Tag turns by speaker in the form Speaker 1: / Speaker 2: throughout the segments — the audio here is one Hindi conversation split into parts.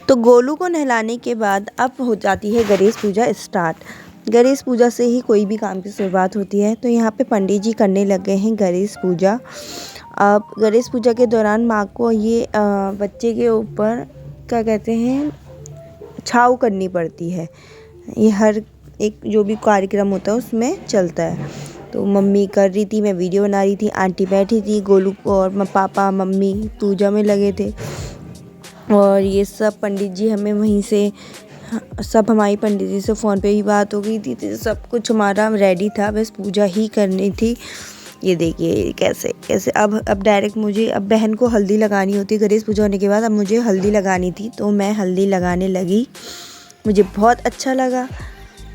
Speaker 1: तो गोलू को नहलाने के बाद अब हो जाती है गणेश पूजा स्टार्ट। गणेश पूजा से ही कोई भी काम की शुरुआत होती है। तो यहाँ पे पंडित जी करने लग गए हैं गणेश पूजा। अब गणेश पूजा के दौरान माँ को ये बच्चे के ऊपर क्या कहते हैं, छाव करनी पड़ती है। ये हर एक जो भी कार्यक्रम होता है उसमें चलता है। तो मम्मी कर रही थी, मैं वीडियो बना रही थी, आंटी बैठी थी, गोलू और पापा मम्मी पूजा में लगे थे। और ये सब पंडित जी हमें वहीं से सब हमारी पंडित जी से फ़ोन पे ही बात हो गई थी। तो सब कुछ हमारा रेडी था, बस पूजा ही करनी थी। ये देखिए कैसे कैसे अब डायरेक्ट मुझे अब बहन को हल्दी लगानी होती है गणेश पूजा होने के बाद। अब मुझे हल्दी लगानी थी तो मैं हल्दी लगाने लगी। मुझे बहुत अच्छा लगा।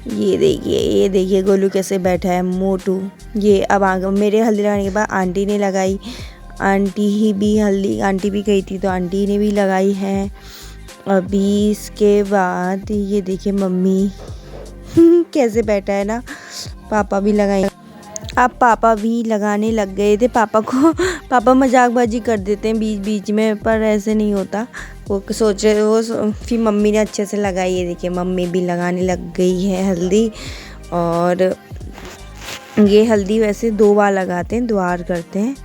Speaker 1: ये देखिए गोलू कैसे बैठा है मोटू। ये अब मेरे हल्दी लगाने के बाद आंटी ने लगाई। आंटी भी गई थी तो आंटी ने भी लगाई है। अभी इसके बाद ये देखिए मम्मी कैसे बैठा है ना। पापा भी लगाए। अब पापा भी लगाने लग गए थे। पापा मजाकबाजी कर देते हैं बीच बीच में, पर ऐसे नहीं होता। फिर मम्मी ने अच्छे से लगाई। ये देखिए मम्मी भी लगाने लग गई है हल्दी। और ये हल्दी वैसे 2 बार लगाते हैं, द्वार करते हैं।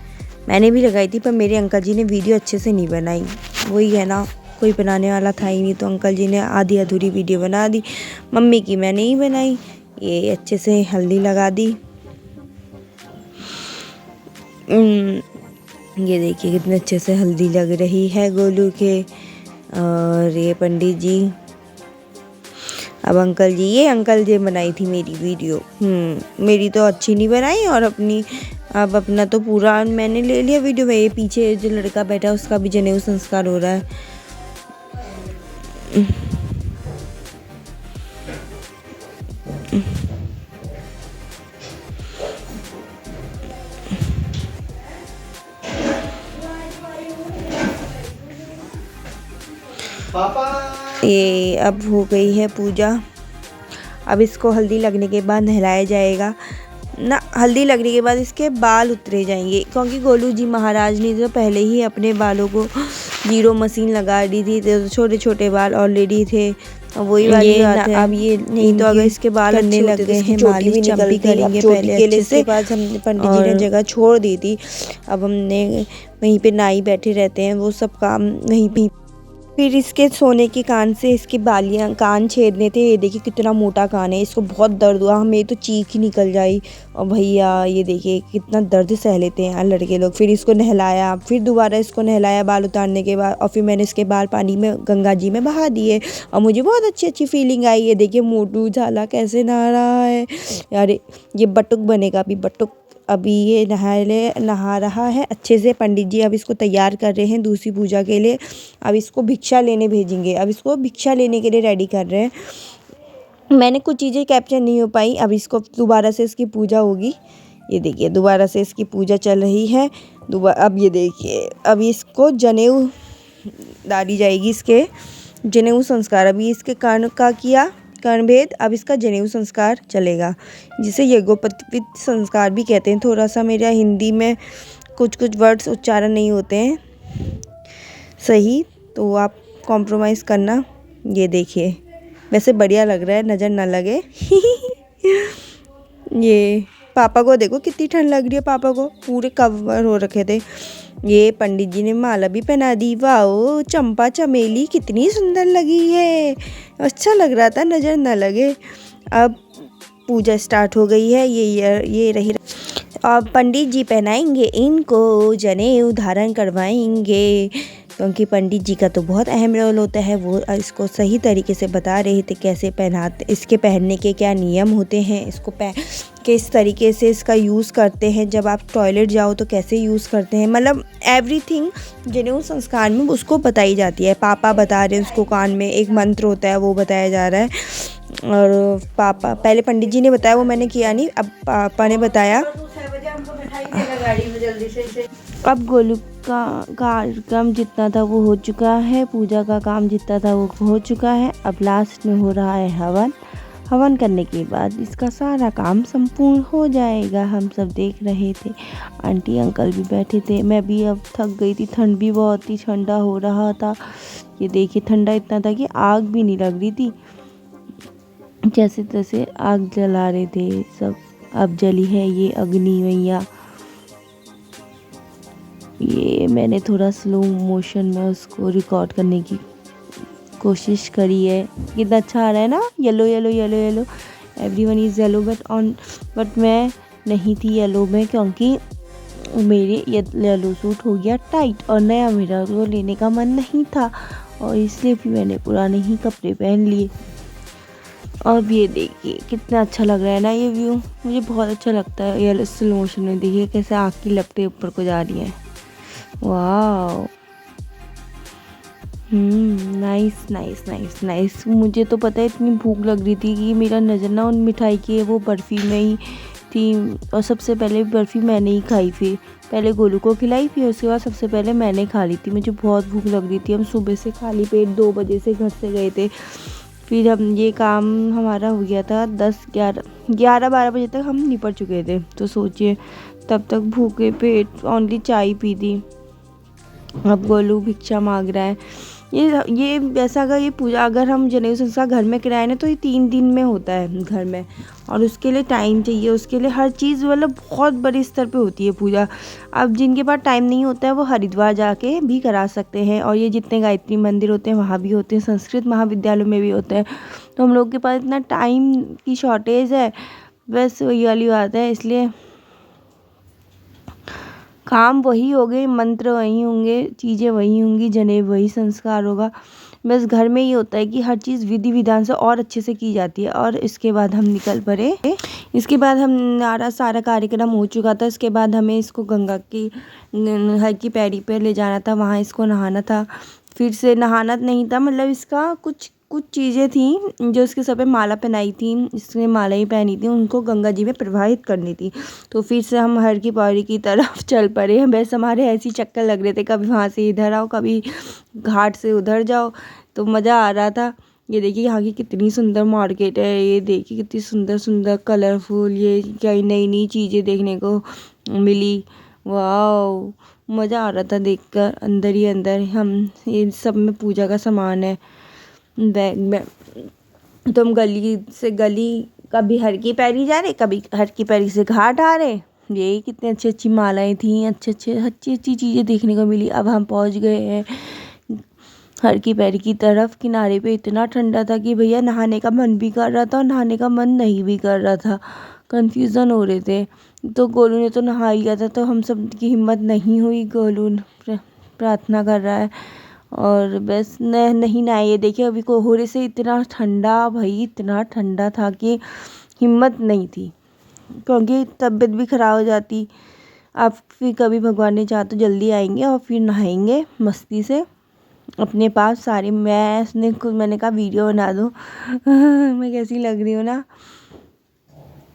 Speaker 1: मैंने भी लगाई थी पर मेरे अंकल जी ने वीडियो अच्छे से नहीं बनाई। वही है ना, कोई बनाने वाला था ही नहीं तो अंकल जी ने आधी अधूरी वीडियो बना दी। मम्मी की मैंने ही बनाई। ये अच्छे से हल्दी लगा दी। ये देखिए कितने अच्छे से हल्दी लग रही है गोलू के। और ये पंडित जी, अब अंकल जी बनाई थी मेरी वीडियो। मेरी तो अच्छी नहीं बनाई। और अब अपना तो पूरा मैंने ले लिया वीडियो में। ये पीछे जो लड़का बैठा है उसका भी जनेऊ संस्कार हो रहा है। ये अब हो गई है पूजा। अब इसको हल्दी लगने के बाद नहलाया जाएगा ना। हल्दी लगने के बाद इसके बाल उतरे जाएंगे, क्योंकि गोलू जी महाराज ने तो पहले ही अपने बालों को जीरो मशीन लगा दी थी। तो छोटे छोटे बाल ऑलरेडी थे। वही वाली बात है। अब ये नहीं तो अगर इसके बाल करने लग गए हैं, मालिश चंपी करेंगे पहले अच्छे से। इसके बाद हम पंडित जी ने जगह छोड़ दी थी। अब हमने वहीं पे नाई बैठे रहते हैं, वो सब काम वहीं पे। फिर इसके सोने के कान से इसकी बालियां कान छेदने थे। ये देखिए कितना मोटा कान है, इसको बहुत दर्द हुआ। हमें तो चीख ही निकल जाई। और भैया ये देखिए कितना दर्द सह लेते हैं यार लड़के लोग। फिर इसको नहलाया, फिर दोबारा इसको नहलाया बाल उतारने के बाद। और फिर मैंने इसके बाल पानी में गंगा जी में बहा दिए। और मुझे बहुत अच्छी फीलिंग आई। ये देखिए मोटू झाला कैसे नहा रहा है यार। ये बटुक बनेगा अभी, बटुक। अभी ये नहा रहा है अच्छे से। पंडित जी अब इसको तैयार कर रहे हैं दूसरी पूजा के लिए। अब इसको भिक्षा लेने भेजेंगे। अब इसको भिक्षा लेने के लिए रेडी कर रहे हैं। मैंने कुछ चीज़ें कैप्चर नहीं हो पाई। अब इसको दोबारा से इसकी पूजा होगी। ये देखिए दोबारा से इसकी पूजा चल रही है। अब ये देखिए अब इसको जनेऊ डाली जाएगी। इसके जनेऊ संस्कार अभी इसके कर्ण का किया कर्णभेद। अब इसका जनेऊ संस्कार चलेगा, जिसे यज्ञोपवीत संस्कार भी कहते हैं। थोड़ा सा मेरा हिंदी में कुछ वर्ड्स उच्चारण नहीं होते हैं सही, तो आप कॉम्प्रोमाइज़ करना। ये देखिए वैसे बढ़िया लग रहा है, नज़र ना लगे। ये पापा को देखो कितनी ठंड लग रही है। पापा को पूरे कवर हो रखे थे। ये पंडित जी ने माला भी पहना दी। वाओ, चंपा चमेली कितनी सुंदर लगी है। अच्छा लग रहा था, नज़र ना लगे। अब पूजा स्टार्ट हो गई है। ये रही। अब पंडित जी पहनाएंगे इनको, जनेऊ धारण करवाएंगे, क्योंकि पंडित जी का तो बहुत अहम रोल होता है। वो इसको सही तरीके से बता रहे थे कैसे पहनाते, इसके पहनने के क्या नियम होते हैं, इसको किस तरीके से इसका यूज़ करते हैं, जब आप टॉयलेट जाओ तो कैसे यूज़ करते हैं। मतलब एवरीथिंग जनेऊ संस्कार में उसको बताई जाती है। पापा बता रहे हैं उसको, कान में एक मंत्र होता है वो बताया जा रहा है। और पापा पहले पंडित जी ने बताया, वो मैंने किया नहीं, अब पापा ने बताया। अब गोलू का कार्यक्रम जितना था वो हो चुका है, पूजा का काम जितना था वो हो चुका है। अब लास्ट में हो रहा है हवन। हवन करने के बाद इसका सारा काम संपूर्ण हो जाएगा। हम सब देख रहे थे, आंटी अंकल भी बैठे थे। मैं भी अब थक गई थी, ठंड भी बहुत थी, ठंडा हो रहा था। ये देखिए ठंडा इतना था कि आग भी नहीं लग रही थी, जैसे तैसे आग जला रहे थे सब। अब जली है ये अग्नि मैया। ये मैंने थोड़ा स्लो मोशन में उसको रिकॉर्ड करने की कोशिश करी है। कितना अच्छा आ रहा है ना, yellow yellow yellow yellow, everyone is yellow but मैं नहीं थी येलो में, क्योंकि मेरे येलो सूट हो गया टाइट और नया मेरा वो लेने का मन नहीं था, और इसलिए भी मैंने पुराने ही कपड़े पहन लिए। और ये देखिए कितना अच्छा लग रहा है ना ये व्यू, मुझे बहुत अच्छा लगता है ये स्लो मोशन में। देखिए कैसे आग की लपटें ऊपर को जा रही हैं। वाह, नाइस नाइस नाइस नाइस। मुझे तो पता है इतनी भूख लग रही थी कि मेरा नज़र ना उन मिठाई की वो बर्फ़ी में ही थी, और सबसे पहले बर्फ़ी मैंने ही खाई, फिर पहले गोलू को खिलाई, फिर उसके बाद सबसे पहले मैंने खा ली थी। मुझे बहुत भूख लग रही थी। हम सुबह से खाली पेट 2 बजे से घर से गए थे, फिर हम ये काम हमारा हो गया था 11-12 बजे तक हम निपट चुके थे। तो सोचिए तब तक भूखे पेट ओनली चाय पी थी। अब गोलू भिक्षा मांग रहा है। ये वैसा अगर ये पूजा अगर हम जनेऊ संस्कार घर में कराए ना तो ये 3 दिन में होता है घर में, और उसके लिए टाइम चाहिए, उसके लिए हर चीज़ मतलब बहुत बड़े स्तर पे होती है पूजा। अब जिनके पास टाइम नहीं होता है वो हरिद्वार जाके भी करा सकते हैं, और ये जितने गायत्री मंदिर होते हैं वहाँ भी होते हैं, संस्कृत महाविद्यालयों में भी होते हैं। तो हम लोग के पास इतना टाइम की शॉर्टेज है, बस वही वाली बात है। इसलिए काम वही होंगे, मंत्र वही होंगे, चीज़ें वही होंगी, जनेऊ वही संस्कार होगा। बस घर में ये होता है कि हर चीज़ विधि विधान से और अच्छे से की जाती है। और इसके बाद हम निकल पड़े। इसके बाद हमारा सारा कार्यक्रम हो चुका था। इसके बाद हमें इसको गंगा की हर की पैड़ी पे ले जाना था, वहाँ इसको नहाना था। फिर से नहाना नहीं था, मतलब इसका कुछ कुछ चीज़ें थी जो इसके सर पे माला पहनाई थी, इसने माला ही पहनी थी, उनको गंगा जी में प्रवाहित करनी थी। तो फिर से हम हर की पौड़ी की तरफ चल पड़े। बस हमारे ऐसे ही चक्कर लग रहे थे, कभी वहाँ से इधर आओ, कभी घाट से उधर जाओ, तो मज़ा आ रहा था। ये देखिए यहाँ की कितनी सुंदर मार्केट है, ये देखिए कितनी सुंदर सुंदर कलरफुल ये कई नई नई चीज़ें देखने को मिली। वाह, मज़ा आ रहा था देखकर। अंदर ही अंदर हम ये सब में पूजा का सामान है बैग में। तो हम गली से गली, कभी हर की पैरी जा रहे, कभी हर की पैरी से घाट आ रहे। ये कितनी अच्छी अच्छी मालाएं थी, अच्छी अच्छी चीज़ें देखने को मिली। अब हम पहुंच गए हैं हर की पैरी की तरफ। किनारे पे इतना ठंडा था कि भैया नहाने का मन भी कर रहा था और नहाने का मन नहीं भी कर रहा था, कन्फ्यूज़न हो रहे थे। तो गोलू ने तो नहा लिया था, तो हम सब की हिम्मत नहीं हुई। गोलू प्रार्थना कर रहा है और बस नहीं नहाए। ये देखिए अभी कोहरे से इतना ठंडा, भाई इतना ठंडा था कि हिम्मत नहीं थी, क्योंकि तबीयत भी ख़राब हो जाती। अब फिर कभी भगवान ने चाहा तो जल्दी आएंगे और फिर नहाएंगे मस्ती से अपने पास सारी। मैंने कहा वीडियो बना दो मैं कैसी लग रही हूँ ना,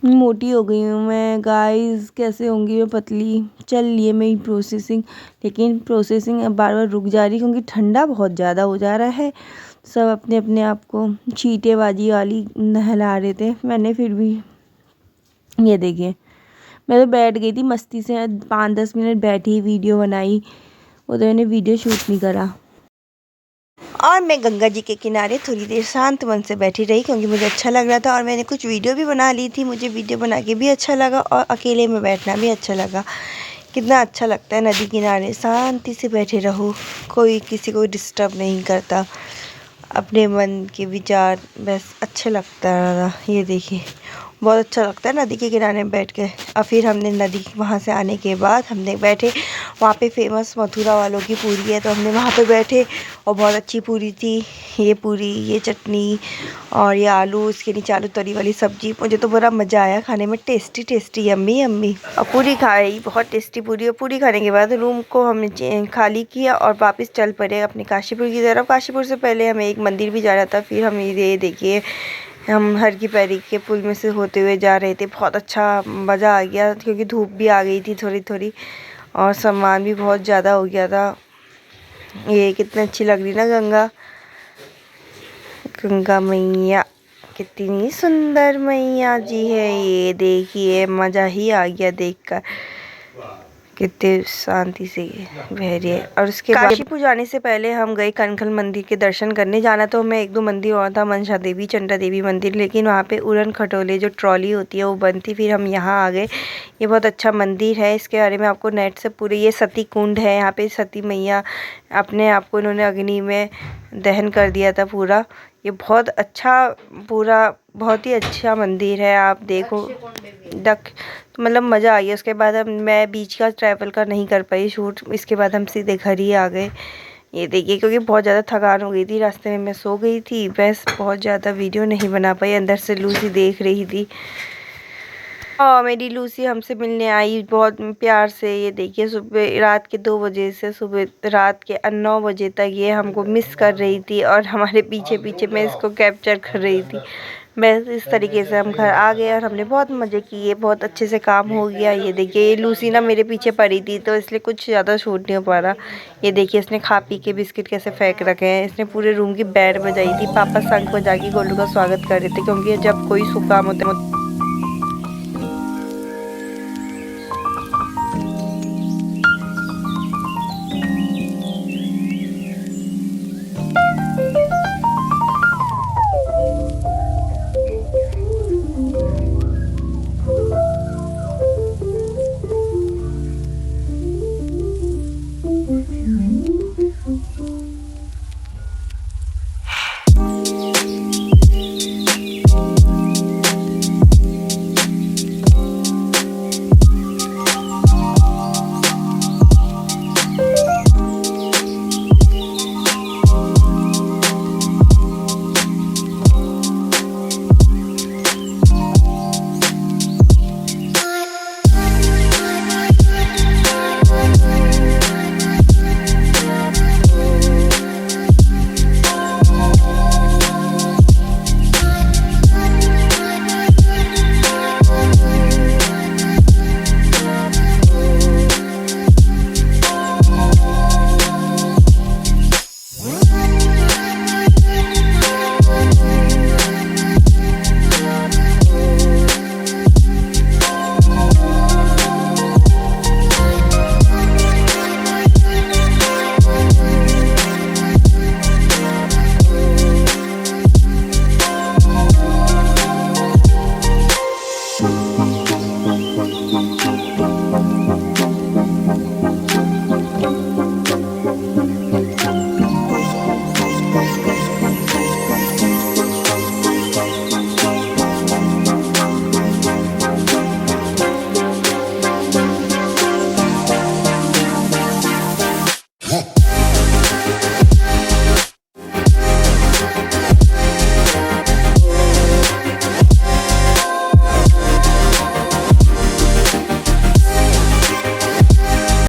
Speaker 1: मोटी हो गई हूँ मैं गाइस। कैसे होंगी मैं पतली। चल लिए मेरी प्रोसेसिंग, लेकिन प्रोसेसिंग अब बार बार रुक जा रही क्योंकि ठंडा बहुत ज़्यादा हो जा रहा है। सब अपने अपने आप को छींटेबाजी वाली नहला रहे थे। मैंने फिर भी ये देखिए मैं तो बैठ गई थी मस्ती से, 5-10 मिनट बैठी वीडियो बनाई, उधर मैंने वीडियो शूट नहीं करा। और मैं गंगा जी के किनारे थोड़ी देर शांत मन से बैठी रही क्योंकि मुझे अच्छा लग रहा था, और मैंने कुछ वीडियो भी बना ली थी। मुझे वीडियो बना के भी अच्छा लगा और अकेले में बैठना भी अच्छा लगा। कितना अच्छा लगता है नदी किनारे शांति से बैठे रहो, कोई किसी को डिस्टर्ब नहीं करता, अपने मन के विचार, बस अच्छा लगता है। ये देखिए बहुत अच्छा लगता है नदी के किनारे में बैठ के। और फिर हमने नदी वहाँ से आने के बाद हमने बैठे वहाँ पे फेमस मथुरा वालों की पूरी है, तो हमने वहाँ पे बैठे और बहुत अच्छी पूरी थी। ये पूरी, ये चटनी और ये आलू, इसके नीचे आलू तरी वाली सब्जी। मुझे तो बड़ा मज़ा आया खाने में, टेस्टी टेस्टी यम्मी यम्मी। और पूरी खाई, बहुत टेस्टी पूरी। और पूरी खाने के बाद रूम को हमने खाली किया और वापस चल पड़े अपने काशीपुर की तरफ। काशीपुर से पहले हमें एक मंदिर भी जाना था। फिर हम ये देखिए हम हर की पैरी के पुल में से होते हुए जा रहे थे। बहुत अच्छा मज़ा आ गया क्योंकि धूप भी आ गई थी थोड़ी थोड़ी और सामान भी बहुत ज़्यादा हो गया था। ये कितनी अच्छी लग रही ना गंगा, गंगा मैया कितनी सुंदर मैया जी है। ये देखिए मज़ा ही आ गया देखकर, कितने शांति से बह रही है। और उसके बाद काशीपुर जाने से पहले हम गए कनखल मंदिर के दर्शन करने। जाना तो हमें 1-2 मंदिर और था, मनसा देवी, चंद्रा देवी मंदिर, लेकिन वहाँ पे उड़न खटोले जो ट्रॉली होती है वो बंद थी। फिर हम यहाँ आ गए। ये बहुत अच्छा मंदिर है, इसके बारे में आपको नेट से पूरे, ये सती कुंड है। यहाँ पे सती मैया अपने आप को इन्होंने अग्नि में दहन कर दिया था पूरा। ये बहुत अच्छा, पूरा बहुत ही अच्छा मंदिर है। आप देखो तो मतलब मज़ा आ गया। उसके बाद मैं बीच का ट्रैवल का नहीं कर पाई शूट। इसके बाद हम सीधे घर ही आ गए। ये देखिए, क्योंकि बहुत ज़्यादा थकान हो गई थी, रास्ते में मैं सो गई थी, बस बहुत ज़्यादा वीडियो नहीं बना पाई। अंदर से लूसी देख रही थी। और मेरी लूसी हमसे मिलने आई बहुत प्यार से। ये देखिए, सुबह रात के 2 बजे से सुबह रात के 9 बजे तक ये हमको मिस कर रही थी और हमारे पीछे पीछे मैं इसको कैप्चर कर रही थी। बस इस तरीके से हम घर आ गए और हमने बहुत मज़े किए, बहुत अच्छे से काम हो गया। ये देखिए, ये लूसी ना मेरे पीछे पड़ी थी तो इसलिए कुछ ज़्यादा शूट नहीं हो पा रहा। ये देखिए, इसने खा पी के बिस्किट कैसे फेंक रखे हैं। इसने पूरे रूम की बैंड बजाई थी। पापा शंख बजा के गोलू का स्वागत कर रहे थे, क्योंकि जब कोई शुभ काम होता है